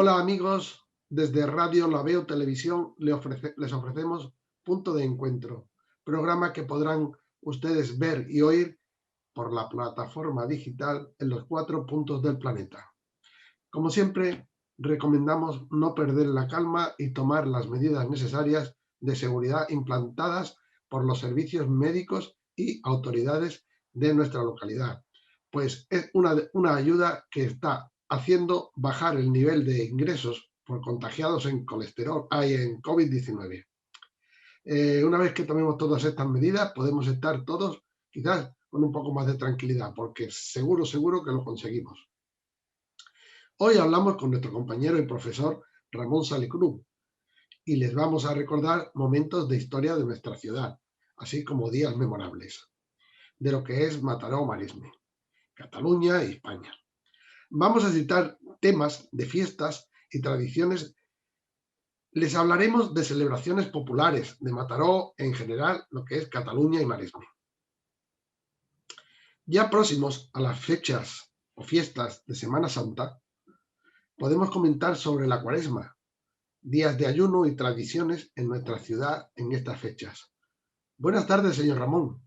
Hola amigos, desde Radio La Veo Televisión les ofrecemos Punto de Encuentro, programa que podrán ustedes ver y oír por la plataforma digital en los 4 puntos del planeta. Como siempre, recomendamos no perder la calma y tomar las medidas necesarias de seguridad implantadas por los servicios médicos y autoridades de nuestra localidad, pues es una ayuda que está haciendo bajar el nivel de ingresos por contagiados en colesterol y en COVID-19. Una vez que tomemos todas estas medidas, podemos estar todos quizás con un poco más de tranquilidad, porque seguro que lo conseguimos. Hoy hablamos con nuestro compañero y profesor Ramón Salicruz y les vamos a recordar momentos de historia de nuestra ciudad, así como días memorables, de lo que es Mataró Maresme, Cataluña y España. Vamos a citar temas de fiestas y tradiciones. Les hablaremos de celebraciones populares de Mataró en general, lo que es Cataluña y Maresme. Ya próximos a las fechas o fiestas de Semana Santa, podemos comentar sobre la Cuaresma, días de ayuno y tradiciones en nuestra ciudad en estas fechas. Buenas tardes, señor Ramón.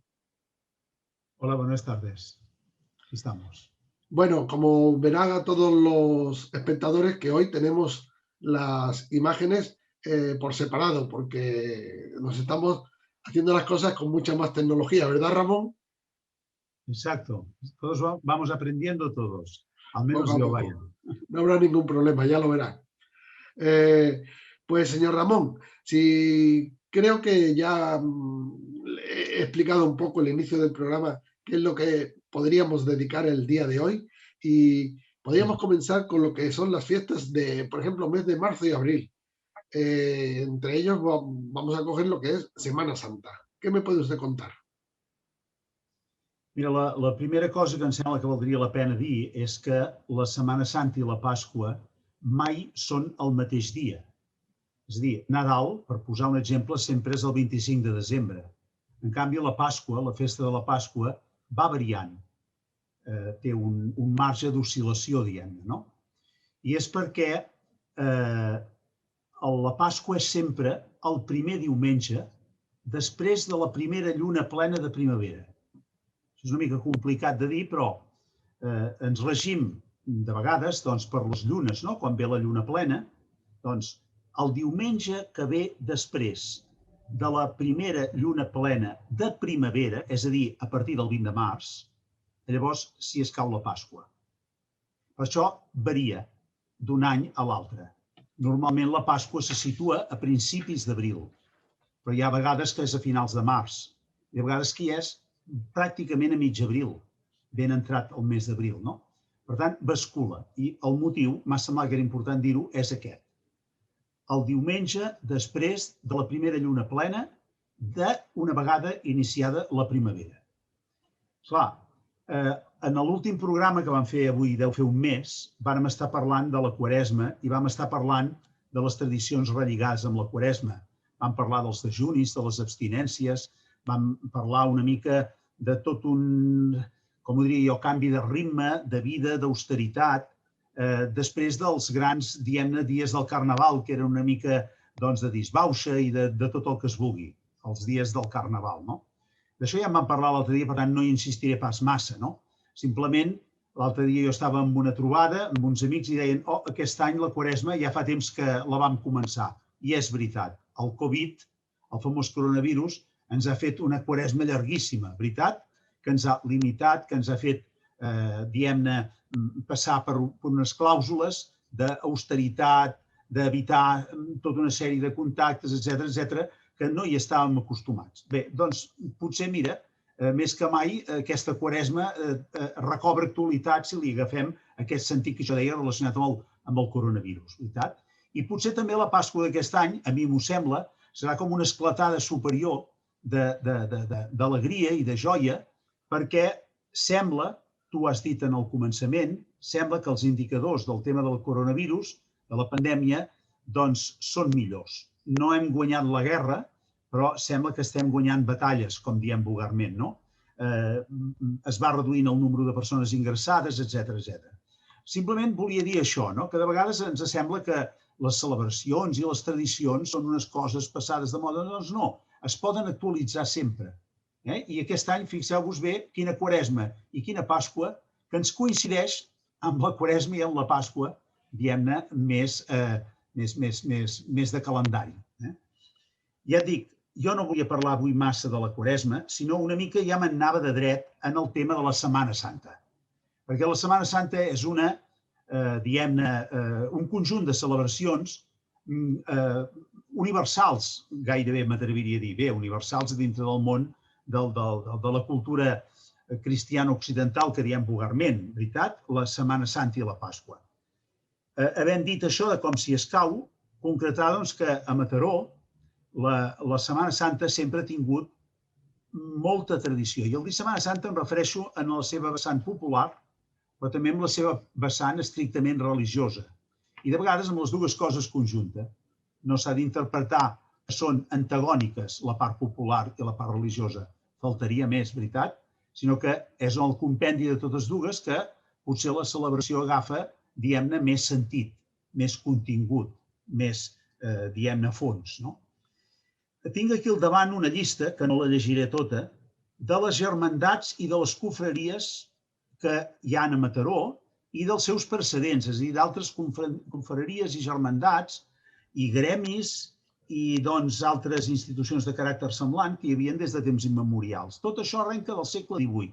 Hola, buenas tardes. Aquí estamos. Bueno, como verán a todos los espectadores que hoy tenemos las imágenes por separado, porque nos estamos haciendo las cosas con mucha más tecnología, ¿verdad, Ramón? Exacto. Todos vamos aprendiendo todos. Al menos Poco a yo, poco. vaya. No habrá ningún problema, ya lo verán. Pues, señor Ramón, si creo que ya he explicado un poco el inicio del programa, qué es lo que podríamos dedicar el día de hoy, y podríamos comenzar con lo que son las fiestas de, por ejemplo, mes de marzo y abril. Entre ellos vamos a coger lo que es Semana Santa. ¿Qué me puede usted contar? Mira, la primera cosa que em sembla que valdria la pena dir és que la Setmana Santa i la Pasqua mai són el mateix dia. És a dir, Nadal, per posar un exemple, sempre és el 25 de desembre. En canvi, la Pasqua, la festa de la Pasqua, va variant. Té un marge d'oscil·lació, diguem-ne, no? I és perquè la Pasqua és sempre el primer diumenge després de la primera lluna plena de primavera. És una mica complicat de dir, però ens regim de vegades per les llunes, no? Quan ve la lluna plena, doncs el diumenge que ve després de la primera lluna plena de primavera, és a dir, a partir del 20 de març, llavors sí escau la Pasqua. Per això varia d'un any a l'altre. Normalment la Pasqua se situa a principis d'abril, però hi ha vegades que és a finals de març, i a vegades que és pràcticament a mig abril, ben entrat el mes d'abril, no? Per tant, bascula. I el motiu, m'ha semblat que era important dir-ho, és aquest. El diumenge després de la primera lluna plena d'una vegada iniciada la primavera. Clar, en l'últim programa que vam fer avui, deu fer un mes, vam estar parlant de la Quaresma i vam estar parlant de les tradicions relligades amb la Quaresma. Vam parlar dels dejunis, de les abstinències, vam parlar una mica de tot un, com ho diria jo, canvi de ritme, de vida, d'austeritat, després dels grans, diguem-ne, dies del Carnaval, que era una mica de disbauxa i de tot el que es vulgui, els dies del Carnaval, no? D'això ja en vam parlar l'altre dia, per tant no hi insistiré pas massa, no? Simplement, l'altre dia jo estava en una trobada amb uns amics i deien aquest any la Quaresma ja fa temps que la vam començar. I és veritat, el Covid, el famós coronavirus, ens ha fet una Quaresma llarguíssima, veritat? Que ens ha limitat, que ens ha fet, diguem-ne, passar per unes clàusules d'austeritat, d'evitar tota una sèrie de contactes, etcètera, que no hi estàvem acostumats. Bé, doncs, potser, mira, més que mai, aquesta Quaresma recobra actualitat si li agafem aquest sentit que jo deia relacionat amb el coronavirus, veritat? I potser també la Pasqua d'aquest any, a mi m'ho sembla, serà com una esclatada superior d'alegria i de joia, perquè sembla, tu has dit en el començament, sembla que els indicadors del tema del coronavirus, de la pandèmia, doncs són millors. No hem guanyat la guerra, però sembla que estem guanyant batalles, com diem vulgarment, no? Es va reduint el número de persones ingressades, etcètera. simplement volia dir això, que de vegades ens sembla que les celebracions i les tradicions són unes coses passades de moda. Doncs no, es poden actualitzar sempre. I aquest any, fixeu-vos bé, quina Quaresma i quina Pasqua, que ens coincideix amb la Quaresma i amb la Pasqua, diguem-ne, més de calendari. Ja et dic, jo no volia parlar avui massa de la Quaresma, sinó una mica ja m'anava de dret en el tema de la Setmana Santa. Perquè la Setmana Santa és diguem-ne, un conjunt de celebracions universals, gairebé m'atreviria a dir, universals dintre del món de la cultura cristiana occidental, que diem vulgarment, veritat? La Setmana Santa i la Pasqua. Havent dit això de com s'hi escau, concretar que a Mataró la Setmana Santa sempre ha tingut molta tradició. I al dir Setmana Santa em refereixo a la seva vessant popular, però també amb la seva vessant estrictament religiosa. I de vegades amb les dues coses conjuntes. No s'ha d'interpretar que són antagòniques la part popular i la part religiosa. Faltaria més, veritat? Sinó que és el compendi de totes dues que potser la celebració agafa, diguem-ne, més sentit, més contingut, més, diguem-ne, fons. Tinc aquí al davant una llista, que no la llegiré tota, de les germandats i de les confraries que hi ha a Mataró i dels seus precedents, és a dir, d'altres confraries i germandats i gremis i altres institucions de caràcter semblant que hi havia des de temps immemorials. Tot això arrenca del segle XVIII.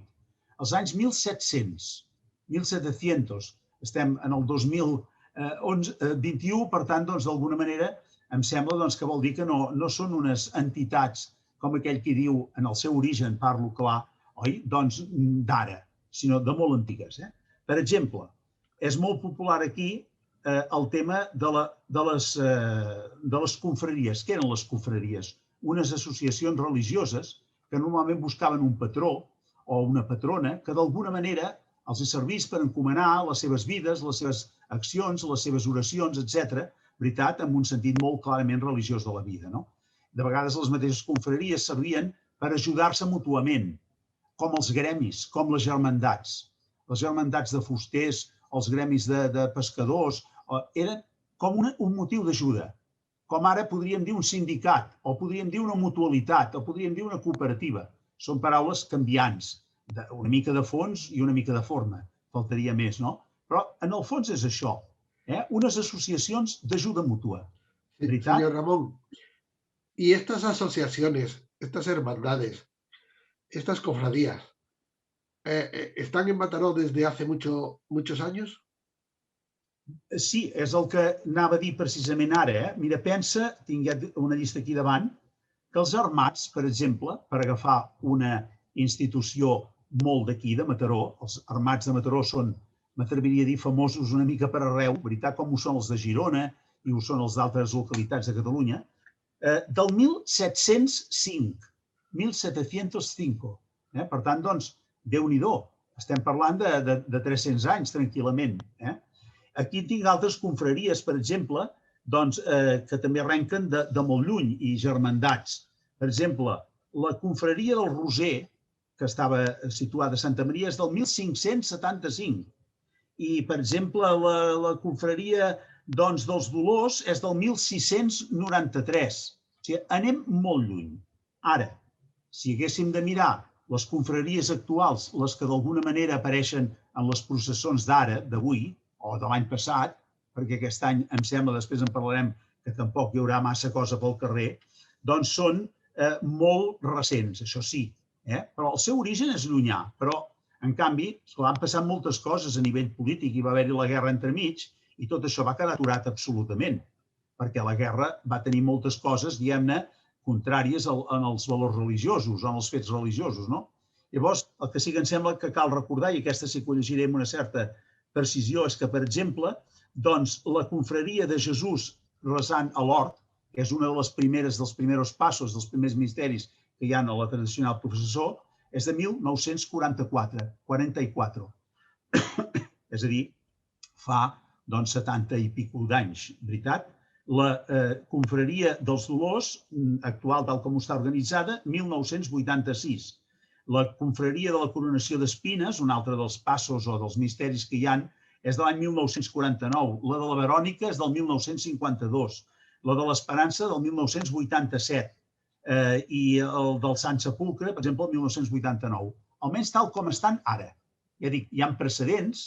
Als anys 1700, estem en el 2021, per tant, d'alguna manera, em sembla que vol dir que no són unes entitats, com aquell qui diu, en el seu origen, parlo clar, oi? Doncs d'ara, sinó de molt antigues. Per exemple, és molt popular aquí el tema de les confraries. Què eren les confraries? Unes associacions religioses que normalment buscaven un patró o una patrona que d'alguna manera els servís per encomanar les seves vides, les seves accions, les seves oracions, etc., veritat, amb un sentit molt clarament religiós de la vida. De vegades les mateixes confraries servien per ajudar-se mútuament, com els gremis, com les germandats de fusters, els gremis de pescadors, eren com un motiu d'ajuda, com ara podríem dir un sindicat, o podríem dir una mutualitat, o podríem dir una cooperativa. Són paraules canviants, una mica de fons i una mica de forma, faltaria més, no? Però en el fons és això, unes associacions d'ajuda mútua. Señor Ramón, y estas asociaciones, estas hermandades, estas cofradías, ¿están en Mataró desde hace muchos años? Sí, és el que anava a dir precisament ara. Mira, pensa, tinc una llista aquí davant, que els armats, per exemple, per agafar una institució molt d'aquí, de Mataró, els armats de Mataró són, m'atreviria a dir, famosos una mica per arreu, veritat, com ho són els de Girona i ho són els d'altres localitats de Catalunya, del 1705. Per tant, doncs, Déu-n'hi-do, estem parlant de 300 anys, tranquil·lament. Aquí tinc altres confraries, per exemple, que també arrenquen de molt lluny i germandats. Per exemple, la confraria del Roser, que estava situada a Santa Maria, és del 1575. I, per exemple, la confraria dels Dolors és del 1693. O sigui, anem molt lluny. Ara, si haguéssim de mirar les confraries actuals, les que d'alguna manera apareixen en les processons d'ara, d'avui, o de l'any passat, perquè aquest any em sembla, després en parlarem, que tampoc hi haurà massa cosa pel carrer, doncs són molt recents, això sí. Però el seu origen és llunyà, però, en canvi, van passar moltes coses a nivell polític, hi va haver-hi la guerra entremig, i tot això va quedar aturat absolutament, perquè la guerra va tenir moltes coses, diguem-ne, contràries als valors religiosos, als fets religiosos. Llavors, el que sí que em sembla que cal recordar, i aquesta sí que ho llegiré amb una certa precisió, és que, per exemple, la confraria de Jesús resant a l'hort, que és una de les primeres, dels primers passos, dels primers misteris que hi ha a la tradicional processó, és de 1944. És a dir, fa 70 i pico d'anys, veritat? La confraria dels Dolors, actual tal com està organitzada, 1986. La confraria de la Coronació d'Espines, un altre dels passos o dels misteris que hi ha, és de l'any 1949, la de la Verònica és del 1952, la de l'Esperança del 1987 i el del Sant Sepulcre, per exemple, el 1989. Almenys tal com estan ara. Ja dic, hi ha precedents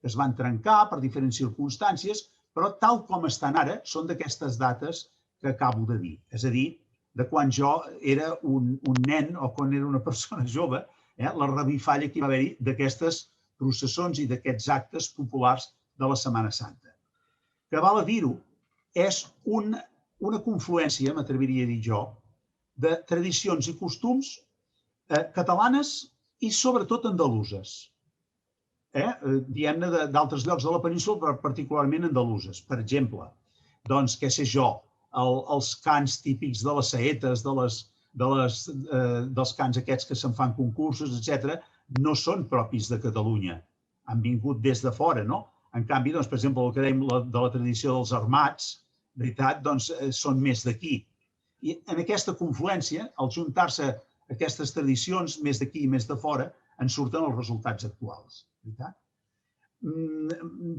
que es van trencar per diferents circumstàncies, però tal com estan ara són d'aquestes dates que acabo de dir. És a dir, de quan jo era un nen o quan era una persona jove, la revifalla que hi va haver-hi d'aquestes processons i d'aquests actes populars de la Setmana Santa. Que val a dir-ho, és una confluència, m'atreviria a dir jo, de tradicions i costums catalanes i sobretot andaluses. Diguem-ne d'altres llocs de la península, però particularment andaluses. Per exemple, doncs, què sé jo, els cants típics de les saetes, dels cants aquests que se'n fan concursos, etc., no són propis de Catalunya. Han vingut des de fora, no? En canvi, doncs, per exemple, el que dèiem de la tradició dels armats, veritat, doncs, són més d'aquí. I en aquesta confluència, al juntar-se aquestes tradicions, més d'aquí i més de fora, en surten els resultats actuals. Veritat?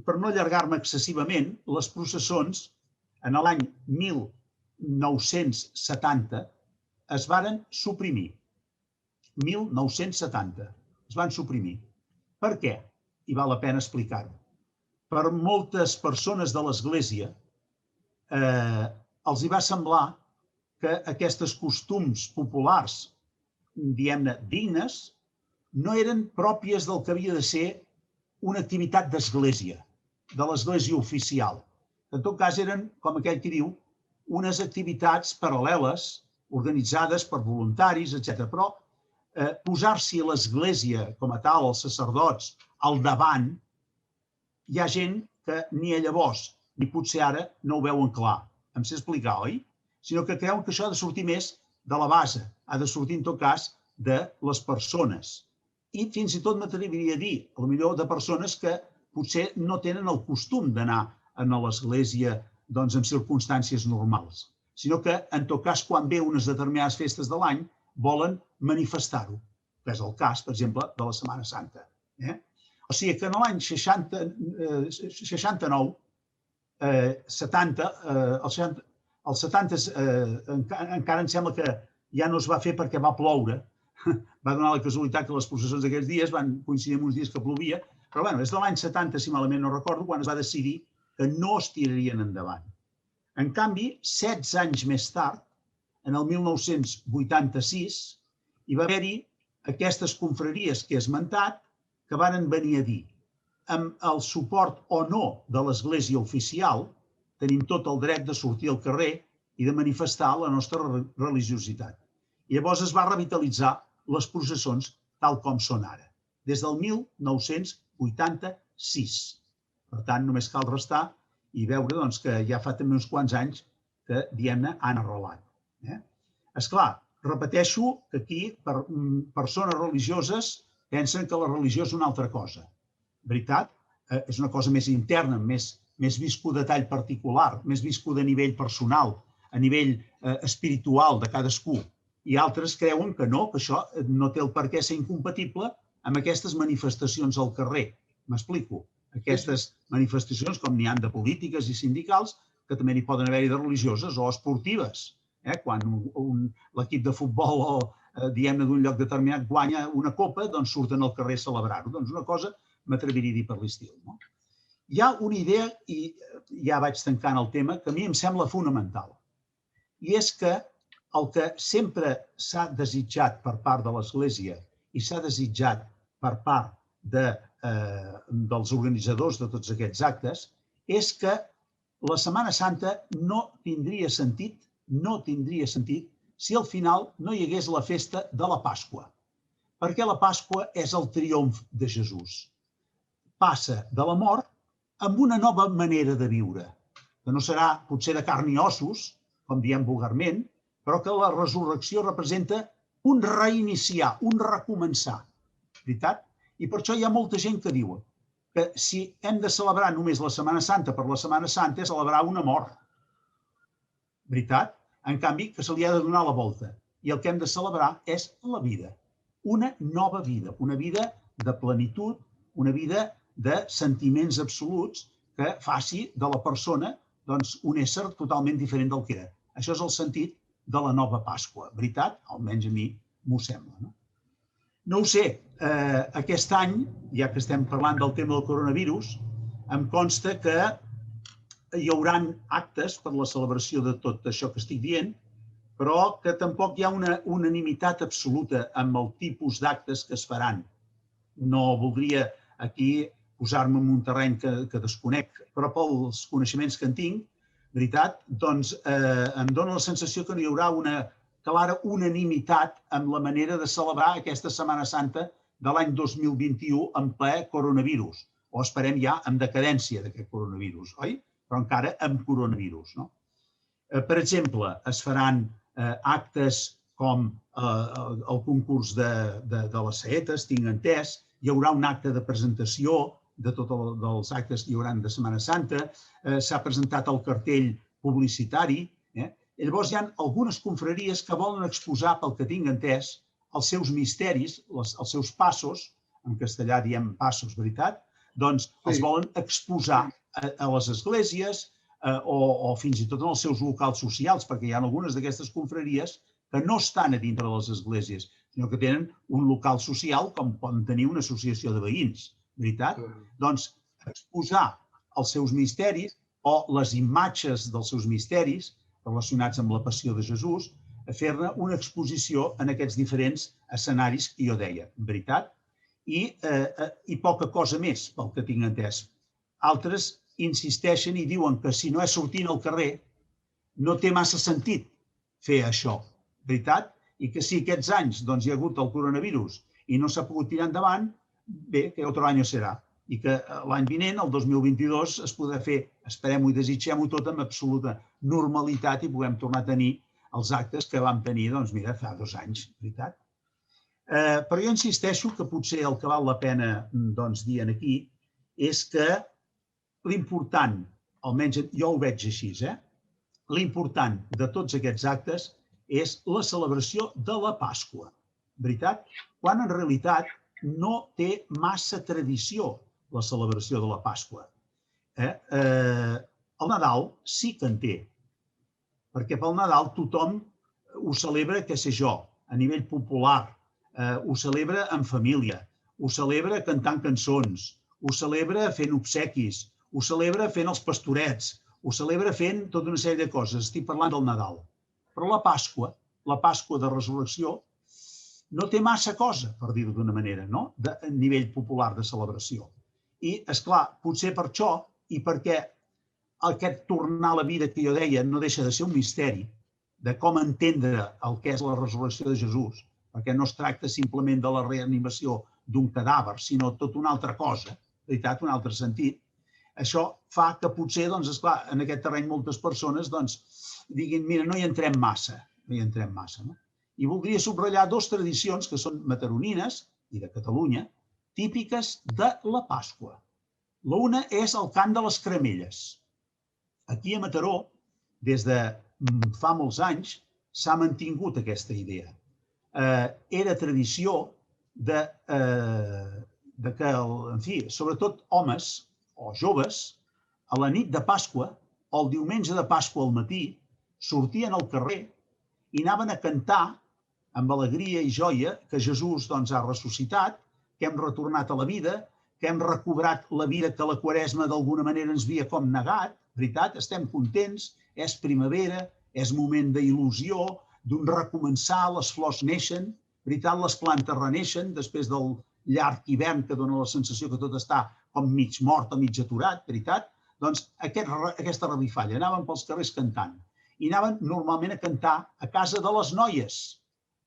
Per no allargar-me excessivament, les processons, en l'any 1970, es varen suprimir. 1970. Es van suprimir. Per què? I val la pena explicar-ho. Per moltes persones de l'Església els hi va semblar que aquests costums populars, diguem-ne, dignes, no eren pròpies del que havia de ser una activitat d'església, de l'església oficial. En tot cas, eren, com aquell que diu, unes activitats paral·leles, organitzades per voluntaris, etc. Però posar-s'hi a l'església com a tal, els sacerdots, al davant, hi ha gent que ni llavors ni potser ara no ho veuen clar. Em sé explicar, oi? Sinó que creuen que això ha de sortir més de la base, ha de sortir, en tot cas, de les persones. I fins i tot m'atreviria a dir, potser de persones que potser no tenen el costum d'anar a l'església en circumstàncies normals, sinó que, en tot cas, quan ve unes determinades festes de l'any, volen manifestar-ho, que és el cas, per exemple, de la Setmana Santa. O sigui que en l'any 69, 70, el 70 encara em sembla que ja no es va fer perquè va ploure. Va donar la casualitat que les processons d'aquests dies van coincidir amb uns dies que plovia, però bé, és de l'any 70, si malament no recordo, quan es va decidir que no es tirarien endavant. En canvi, 16 anys més tard, en el 1986, hi va haver-hi aquestes confraries que he esmentat que van venir a dir, amb el suport o no de l'Església oficial, tenim tot el dret de sortir al carrer i de manifestar la nostra religiositat. I llavors es va revitalitzar les processons tal com són ara, des del 1986. Per tant, només cal restar i veure que ja fa també uns quants anys que, diguem-ne, han arrelat. És clar, repeteixo que aquí persones religioses pensen que la religió és una altra cosa. Veritat? És una cosa més interna, més viscuda a tall particular, més viscuda a nivell personal, a nivell espiritual de cadascú. I altres creuen que no, que això no té el per què ser incompatible amb aquestes manifestacions al carrer. M'explico. Aquestes manifestacions, com n'hi ha de polítiques i sindicals, que també n'hi poden haver-hi de religioses o esportives. Quan l'equip de futbol, diguem-ne, d'un lloc determinat guanya una copa, doncs surten al carrer a celebrar-ho. Doncs una cosa m'atreviria a dir per l'estil. Hi ha una idea, i ja vaig tancant el tema, que a mi em sembla fonamental. I és que el que sempre s'ha desitjat per part de l'Església i s'ha desitjat per part dels organitzadors de tots aquests actes és que la Setmana Santa no tindria sentit si al final no hi hagués la festa de la Pasqua. Perquè la Pasqua és el triomf de Jesús. Passa de la mort amb una nova manera de viure, que no serà potser de carn i ossos, com diem vulgarment, però que la resurrecció representa un reiniciar, un recomençar. Veritat? I per això hi ha molta gent que diu que si hem de celebrar només la Setmana Santa per la Setmana Santa és celebrar una mort. Veritat? En canvi, que se li ha de donar la volta. I el que hem de celebrar és la vida. Una nova vida. Una vida de plenitud, una vida de sentiments absoluts que faci de la persona un ésser totalment diferent del que era. Això és el sentit de la nova Pasqua, veritat? Almenys a mi m'ho sembla. No ho sé, aquest any, ja que estem parlant del tema del coronavirus, em consta que hi haurà actes per la celebració de tot això que estic dient, però que tampoc hi ha una unanimitat absoluta amb el tipus d'actes que es faran. No voldria aquí posar-me en un terreny que desconec, però pels coneixements que en tinc, veritat, doncs em dóna la sensació que no hi haurà una clara unanimitat en la manera de celebrar aquesta Setmana Santa de l'any 2021 en ple coronavirus, o esperem ja en decadència d'aquest coronavirus, oi? Però encara amb coronavirus. Per exemple, es faran actes com el concurs de les saetes, tinc entès, hi haurà un acte de presentació de tots els actes que hi haurà de Setmana Santa, s'ha presentat el cartell publicitari. Llavors hi ha algunes confraries que volen exposar, pel que tinc entès, els seus misteris, els seus passos, en castellà diem passos, veritat? Doncs els volen exposar a les esglésies o fins i tot en els seus locals socials, perquè hi ha algunes d'aquestes confraries que no estan a dintre de les esglésies, sinó que tenen un local social com poden tenir una associació de veïns, veritat? Doncs exposar els seus misteris o les imatges dels seus misteris relacionats amb la passió de Jesús, a fer-ne una exposició en aquests diferents escenaris que jo deia, veritat? I poca cosa més, pel que tinc entès. Altres insisteixen i diuen que si no és sortint al carrer no té massa sentit fer això, veritat? I que si aquests anys hi ha hagut el coronavirus i no s'ha pogut tirar endavant, bé, que otro año serà. I que l'any vinent, el 2022, es podrà fer, esperem-ho i desitgem-ho tot, amb absoluta normalitat i puguem tornar a tenir els actes que vam tenir, doncs mira, fa 2 anys, veritat? Però jo insisteixo que potser el que val la pena dir aquí és que l'important, almenys jo ho veig així, l'important de tots aquests actes és la celebració de la Pasqua, veritat? Quan en realitat no té massa tradició la celebració de la Pasqua. El Nadal sí que en té, perquè pel Nadal tothom ho celebra, què sé jo, a nivell popular, ho celebra en família, ho celebra cantant cançons, ho celebra fent obsequis, ho celebra fent els pastorets, ho celebra fent tota una sèrie de coses. Estic parlant del Nadal. Però la Pasqua de Resurrecció, no té massa cosa, per dir-ho d'una manera, a nivell popular de celebració. I, esclar, potser per això i perquè aquest tornar a la vida que jo deia no deixa de ser un misteri de com entendre el que és la resurrecció de Jesús, perquè no es tracta simplement de la reanimació d'un cadàver, sinó tota una altra cosa, veritat, un altre sentit. Això fa que potser, esclar, en aquest terreny moltes persones diguin, mira, no hi entrem massa, I voldria subratllar 2 tradicions que són mataronines i de Catalunya, típiques de la Pasqua. L'una és el cant de les caramelles. Aquí a Mataró, des de fa molts anys, s'ha mantingut aquesta idea. Era tradició que, en fi, sobretot homes o joves, a la nit de Pasqua o el diumenge de Pasqua al matí, sortien al carrer i anaven a cantar amb alegria i joia que Jesús ha ressuscitat, que hem retornat a la vida, que hem recobrat la vida que la Quaresma d'alguna manera ens havia com negat, veritat? Estem contents, és primavera, és moment d'il·lusió, d'un recomençar, les flors neixen, veritat? Les plantes reneixen després del llarg hivern que dona la sensació que tot està com mig mort o mig aturat, veritat? Doncs aquesta revifalla, anaven pels carrers cantant. I anaven normalment a cantar a casa de les noies,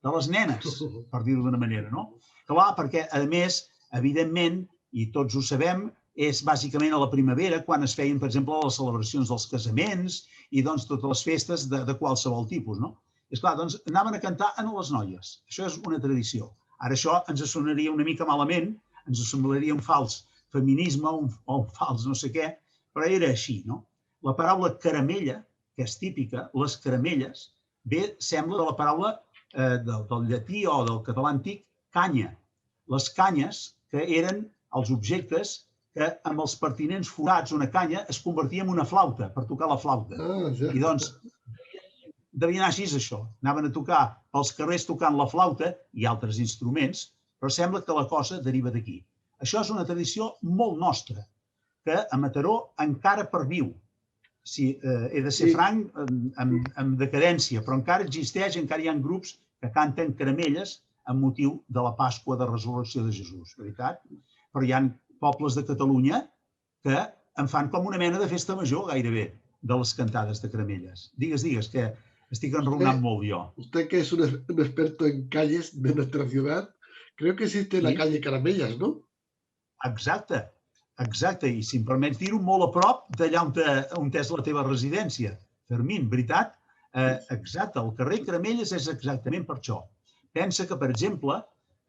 de les nenes, per dir-ho d'una manera, no? Clar, perquè, a més, evidentment, i tots ho sabem, és bàsicament a la primavera quan es feien, per exemple, les celebracions dels casaments i totes les festes de qualsevol tipus, no? És clar, anaven a cantar a les noies. Això és una tradició. Ara això ens sonaria una mica malament, ens semblaria un fals feminisme o un fals no sé què, però era així, no? La paraula caramella, que és típica, les caramelles, bé, sembla de la paraula del llatí o del català antic, canya. Les canyes, que eren els objectes que amb els pertinents forats una canya es convertia en una flauta, per tocar la flauta. I doncs devia anar així això. Anaven a tocar pels carrers tocant la flauta i altres instruments, però sembla que la cosa deriva d'aquí. Això és una tradició molt nostra, que a Mataró encara perviu. Si he de ser franc, amb decadència, però encara existeix, encara hi ha grups que canten caramelles amb motiu de la Pasqua de Resurrecció de Jesús, veritat? Però hi ha pobles de Catalunya que en fan com una mena de festa major, gairebé, de les cantades de caramelles. Digues, que estic enraonant molt jo. Usted que es un experto en calles de nuestra ciudad, creo que existe la calle Caramellas, ¿no? Exacte. I si em permets dir-ho, molt a prop d'allà on és la teva residència. Fermín, veritat? Exacte, el carrer Caramelles és exactament per això. Pensa que, per exemple,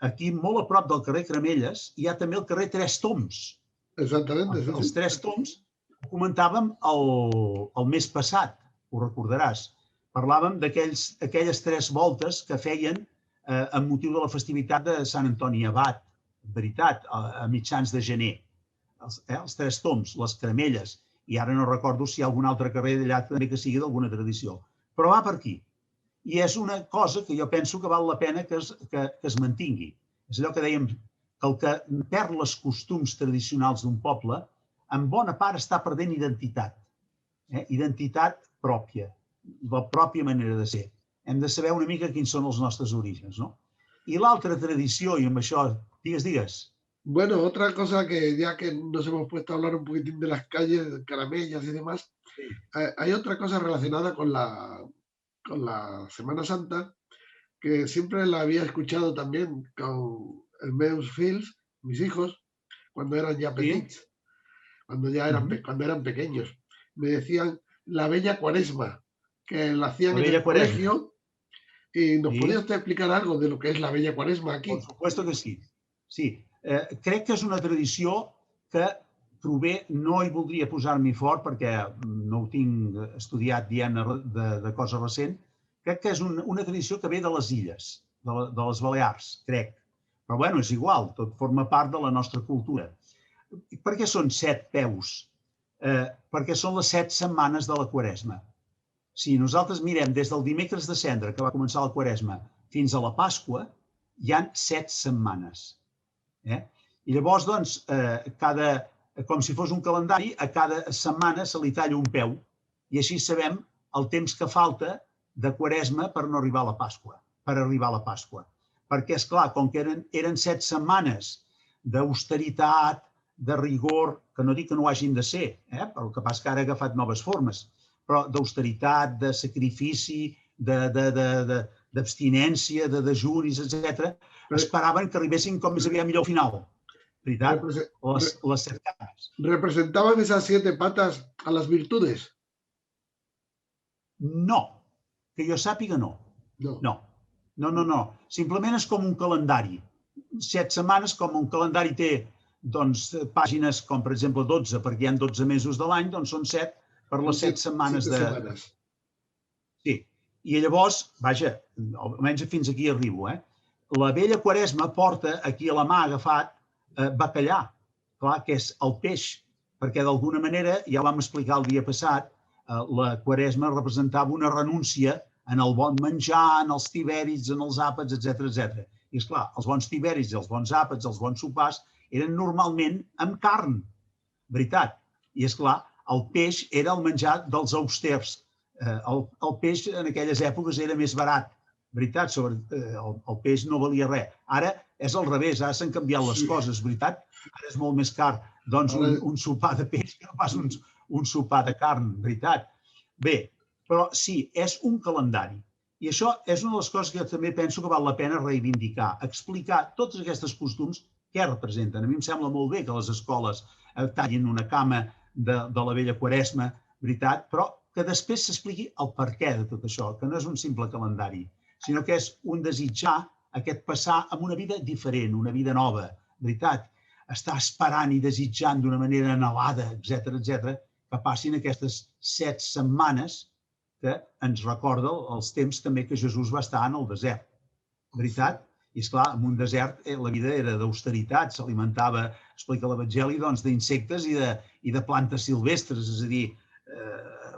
aquí molt a prop del carrer Caramelles hi ha també el carrer Tres Toms. Exactament. Els Tres Toms ho comentàvem el mes passat, ho recordaràs. Parlàvem d'aquelles 3 voltes que feien amb motiu de la festivitat de Sant Antoni Abat, veritat, a mitjans de gener. Els Tres Toms, les Caramelles, i ara no recordo si hi ha algun altre carrer d'allà també que sigui d'alguna tradició. Però va per aquí. I és una cosa que jo penso que val la pena que es mantingui. És allò que dèiem, que el que perd els costums tradicionals d'un poble, en bona part està perdent identitat. Identitat pròpia, la pròpia manera de ser. Hem de saber una mica quins són els nostres orígens, no? I l'altra tradició, i amb això, digues. Bueno, otra cosa que ya que nos hemos puesto a hablar un poquitín de las calles, de Caramellas y demás, hay otra cosa relacionada con la Semana Santa, que siempre la había escuchado también con el meus fills, mis hijos, cuando eran ya petits, cuando eran pequeños. Me decían la Bella Cuaresma, que la hacían en el colegio. ¿Y nos podría usted explicar algo de lo que es la Bella Cuaresma aquí? Por supuesto que sí. Sí, crec que és una tradició que prové, no hi voldria posar-m'hi fort perquè no ho tinc estudiat dient de cosa recent, crec que és una tradició que ve de les illes, de les Balears, crec. Però bueno, és igual, tot forma part de la nostra cultura. Per què són 7 peus? Perquè són les 7 setmanes de la Quaresma. Si nosaltres mirem des del dimecres de Cendra, que va començar la Quaresma, fins a la Pasqua, hi ha 7 setmanes. I llavors, doncs, com si fos un calendari, a cada setmana se li talla un peu i així sabem el temps que falta de Quaresma per no arribar a la Pasqua, Perquè, esclar, com que eren 7 setmanes d'austeritat, de rigor, que no dic que no ho hagin de ser, però el que passa que ara ha agafat noves formes, però d'austeritat, de sacrifici, d'abstinència, de dejunis, etc., esperaven que arribessin com més aviat millor al final. ¿Verdad? Las cercanas. ¿Representaban esas 7 patas a las virtudes? No, que jo sàpiga no. No. Simplement és com un calendari. 7 setmanes, com un calendari té pàgines com, per exemple, 12, perquè hi ha 12 mesos de l'any, doncs són 7 per les 7 setmanes de... Sí. I llavors, vaja, almenys fins aquí arribo, La Vella Quaresma porta aquí a la mà agafat bacallà, clar, que és el peix, perquè d'alguna manera, ja ho vam explicar el dia passat, la Quaresma representava una renúncia en el bon menjar, en els tiberis, en els àpats, etc. I esclar, els bons tiberis, els bons àpats, els bons sopars eren normalment amb carn, veritat. I esclar, el peix era el menjar dels austers. El peix en aquelles èpoques era més barat, veritat, el peix no valia res. Ara és al revés, ara s'han canviat les coses, veritat? Ara és molt més car un sopar de peix que no pas un sopar de carn, veritat? Bé, però sí, és un calendari. I això és una de les coses que jo també penso que val la pena reivindicar, explicar tots aquests costums què representen. A mi em sembla molt bé que les escoles tallin una cama de la Vella Quaresma, veritat, però que després s'expliqui el perquè de tot això, que no és un simple calendari, sinó que és un desitjar aquest passar amb una vida diferent, una vida nova, veritat? Estar esperant i desitjant d'una manera anhelada, etc., que passin aquestes 7 setmanes que ens recorda els temps també que Jesús va estar en el desert, veritat? I, esclar, en un desert la vida era d'austeritat, s'alimentava, explica l'Evangeli, d'insectes i de plantes silvestres, és a dir,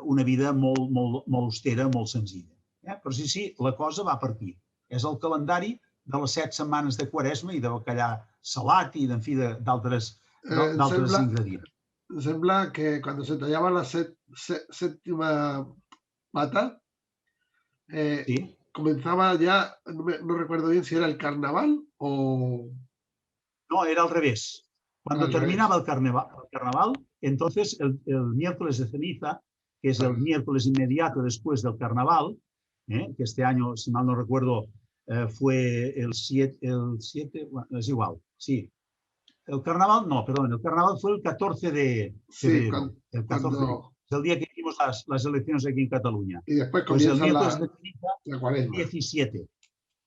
una vida molt austera, molt senzilla. Però sí, la cosa va per aquí. És el calendari de les 7 setmanes de Quaresma i de bacallà salat i, en fi, d'altres ingredients. Sembla que cuando se tallaba la séptima pata, Sí. comenzaba ya, no recuerdo bien si era el carnaval o... No, era al revés. Cuando terminaba el carnaval, entonces el miércoles de ceniza, que es el miércoles inmediato después del carnaval, que este año, si mal no recuerdo, fue el 7, bueno, es igual, sí. El carnaval, no, perdón, el carnaval fue el 14 de febrero. Sí, el 14 es el día que hicimos las elecciones aquí en Cataluña. Y después pues comienza el miércoles de ceniza, la Cuaresma.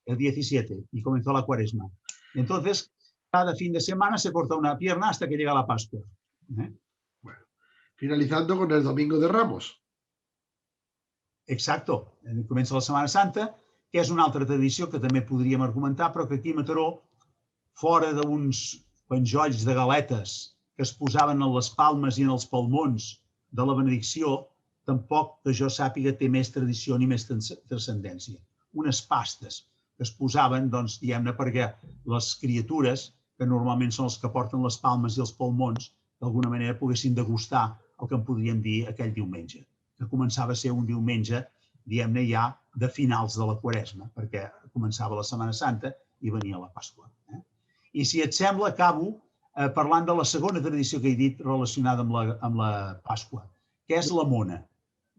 El 17, y comenzó la Cuaresma. Entonces, cada fin de semana se corta una pierna hasta que llega la Pascua. Bueno, finalizando con el Domingo de Ramos. Exacto. Comença la Setmana Santa, que és una altra tradició que també podríem argumentar, però que aquí a Mataró, fora d'uns penjolls de galetes que es posaven en les palmes i en els palmons de la benedicció, tampoc que jo sàpiga té més tradició ni més transcendència. Unes pastes que es posaven, doncs, diguem-ne, perquè les criatures, que normalment són els que porten les palmes i els palmons, d'alguna manera poguessin degustar el que en podríem dir aquell diumenge, que començava a ser un diumenge, diguem-ne, ja de finals de la Quaresma, perquè començava la Setmana Santa i venia la Pasqua. I si et sembla, acabo parlant de la segona tradició que he dit relacionada amb la Pasqua, que és la mona.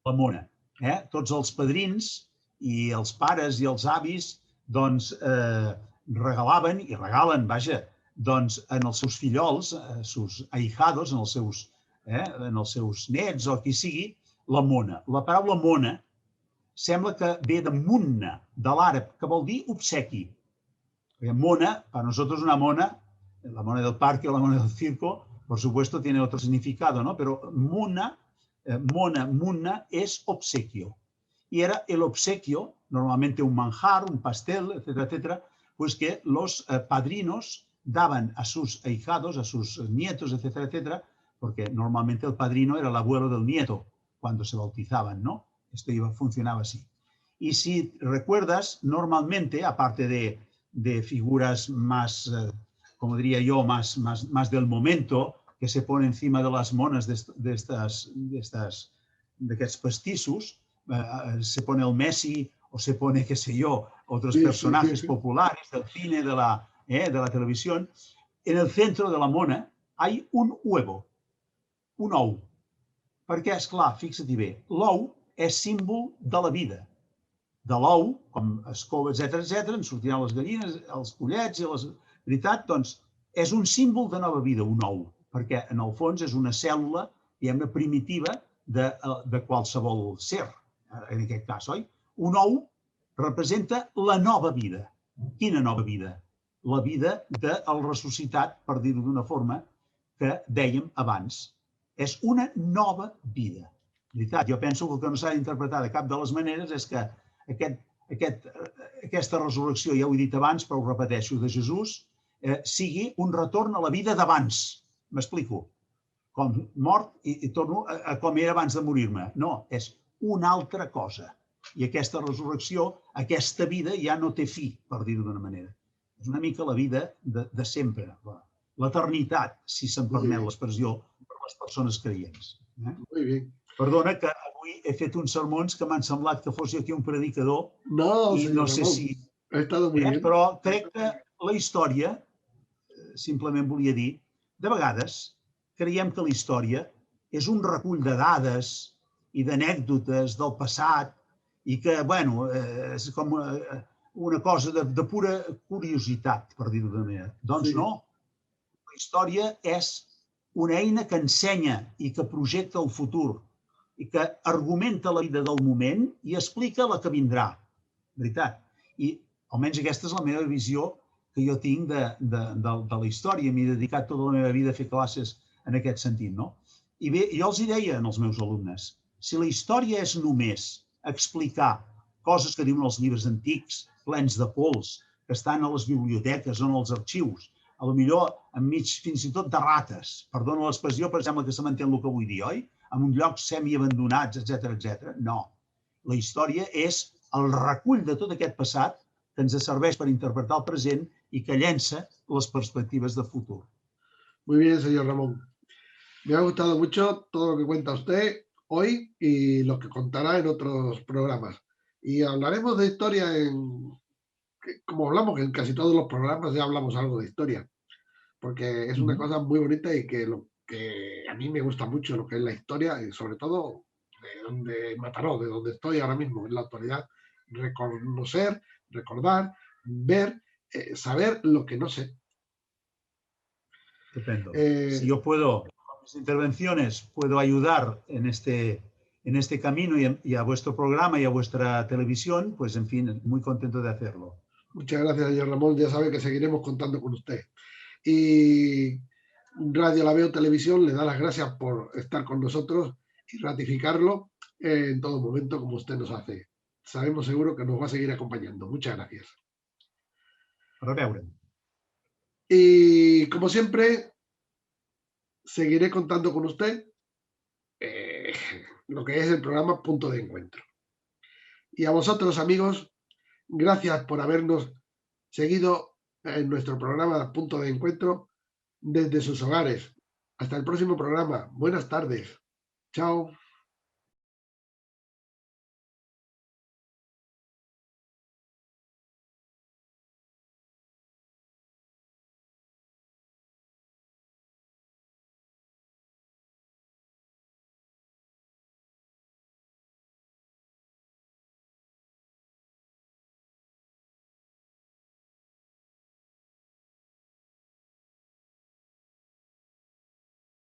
La mona. Tots els padrins i els pares i els avis doncs regalaven, i regalen, vaja, doncs en els seus fillols, sus ahijados, en els seus nets o qui sigui, la mona. La paraula mona sembla que ve de munna, de l'àrab, que vol dir obsequi. Mona, para nosotros una mona, la mona del parque o la mona del circo, por supuesto tiene otro significado, ¿no? Pero mona, munna es obsequio. Y era el obsequio, normalmente un manjar, un pastel, etcétera, etcétera, pues que los padrinos daban a sus ahijados, a sus nietos, etcétera, etcétera, porque normalmente el padrino era el abuelo del nieto cuando se bautizaban, ¿no? Esto funcionaba así. Y si recuerdas, normalmente, aparte de figuras más, como diría yo, más del momento, que se pone encima de las monas d'aquests pastissos, se pone el Messi o se pone, qué sé yo, otros personajes populares del cine, de la televisión. En el centro de la mona hay un huevo, un ou. Perquè, esclar, fixa't bé, l'ou és símbol de la vida. De l'ou, com es cou, etcètera, en sortiran les gallines, els pollets i les... veritat, doncs, és un símbol de nova vida, un ou, perquè en el fons és una cèl·lula, diguem-ne, primitiva de qualsevol ser, en aquest cas, oi? Un ou representa la nova vida. Quina nova vida? La vida del ressuscitat, per dir-ho d'una forma, que dèiem abans. És una nova vida. Veritat, jo penso que el que no s'ha d'interpretar de cap de les maneres és que aquesta resurrecció, ja ho he dit abans, però ho repeteixo, de Jesús, sigui un retorn a la vida d'abans. M'explico? Com mort i torno a com era abans de morir-me. No, és una altra cosa. I aquesta resurrecció, aquesta vida ja no té fi, per dir-ho d'una manera. És una mica la vida de sempre, l'eternitat, si se'm permet l'expressió, per les persones creients. Perdona que avui he fet uns sermons que m'han semblat que fos aquí un predicador i no sé si... Però crec que la història, simplement volia dir, de vegades creiem que la història és un recull de dades i d'anècdotes del passat i que, bueno, és com una cosa de pura curiositat, per dir-ho d'una manera. Doncs no. La història és una eina que ensenya i que projecta el futur i que argumenta la vida del moment i explica la que vindrà. Veritat. I almenys aquesta és la meva visió que jo tinc de la història. M'he dedicat tota la meva vida a fer classes en aquest sentit, no? I bé, jo els hi deia als meus alumnes, si la història és només explicar coses que diuen els llibres antics, plens de pols, que estan a les biblioteques o en els arxius, a lo millor enmig fins i tot de rates, perdona l'expressió, però sembla que se m'entén el que vull dir, oi? En un lloc semiabandonats, etc. No. La història és el recull de tot aquest passat que ens serveix per interpretar el present i que llença les perspectives de futur. Muy bien, señor Ramón. Me ha gustado mucho todo lo que cuenta usted hoy y lo que contará en otros programas. Y hablaremos de historia como hablamos en casi todos los programas, ya hablamos algo de historia, porque es una cosa muy bonita y que lo que a mí me gusta mucho lo que es la historia y sobre todo de donde Mataró, de donde estoy ahora mismo en la actualidad, reconocer, recordar, ver, saber lo que no sé. Estupendo. Si yo puedo, con mis intervenciones, puedo ayudar en este camino y a vuestro programa y a vuestra televisión, pues en fin, muy contento de hacerlo. Muchas gracias, señor Ramón. Ya sabe que seguiremos contando con usted. Y Radio La Veo Televisión le da las gracias por estar con nosotros y ratificarlo en todo momento como usted nos hace. Sabemos seguro que nos va a seguir acompañando. Muchas gracias. A reveure. Y como siempre, seguiré contando con usted lo que es el programa Punto de Encuentro. Y a vosotros, amigos, gracias por habernos seguido en nuestro programa Punto de Encuentro desde sus hogares. Hasta el próximo programa. Buenas tardes. Chao.